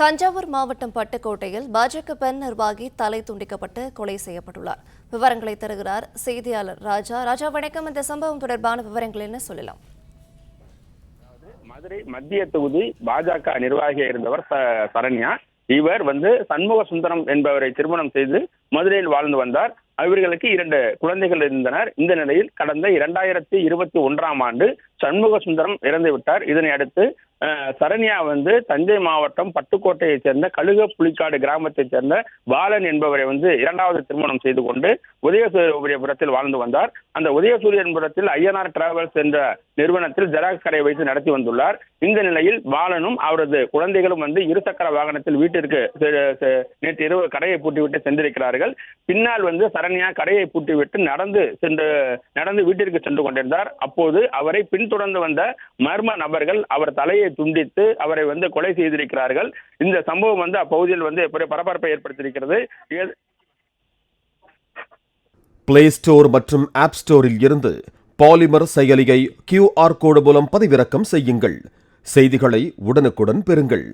தஞ்சாவூர் மாவட்டம் பட்டுக்கோட்டையில் பாஜக பெண் நிர்வாகி தலை துண்டிக்கப்பட்டு கொலை செய்யப்பட்டுள்ளார். விவரங்களை தருகிறார் செய்தியாளர் ராஜா. ராஜா, வணக்கம். இந்த சம்பவம் தொடர்பான விவரங்கள் என்ன சொல்லலாம்? மதுரை மத்திய தொகுதி பாஜக நிர்வாகியாக இருந்தவர் சரண்யா. இவர் சண்முக சுந்தரம் என்பவரை திருமணம் செய்து மதுரையில் வாழ்ந்து வந்தார். அவர்களுக்கு 2 குழந்தைகள் இருந்தனர். இந்த நிலையில் கடந்த 2021ஆம் ஆண்டு சண்முக சுந்தரம் இறந்து விட்டார். இதனை அடுத்து சரண்யா தஞ்சை மாவட்டம் பட்டுக்கோட்டையைச் சேர்ந்த கழுக புலிக்காடு கிராமத்தைச் சேர்ந்த பாலன் என்பவரை 2வது திருமணம் செய்து கொண்டு உதயசூரியபுரத்தில் வாழ்ந்து வந்தார். அந்த உதயசூரியபுரத்தில் ஐயனார் டிராவல்ஸ் என்ற நிறுவனத்தில் ஜெராக்ஸ் கடை வைத்து நடத்தி வந்துள்ளார். இந்த நிலையில் பாலனும் அவரது குழந்தைகளும் இருசக்கர வாகனத்தில் வீட்டிற்கு நேற்று இரவு கடையை பூட்டிவிட்டு சென்றிருக்கிறார்கள். பின்னால் சரண்யா கடையை பூட்டிவிட்டு நடந்து வீட்டிற்கு சென்று கொண்டிருந்தார். அப்போது அவரை பின்தொடர்ந்து வந்த மர்ம நபர்கள் அவர் தலையை துண்டித்து அவரை கொலை செய்திருக்கிறார்கள். இந்த சம்பவம் அப்பகுதியில் பரபரப்பை ஏற்படுத்தியிருக்கிறது. பிளே ஸ்டோர் மற்றும் ஆப் ஸ்டோரில் இருந்து பாலிமர் செயலியை QR கோடு மூலம் பதிவிறக்கம் செய்யுங்கள். செய்திகளை உடனுக்குடன் பெறுங்கள்.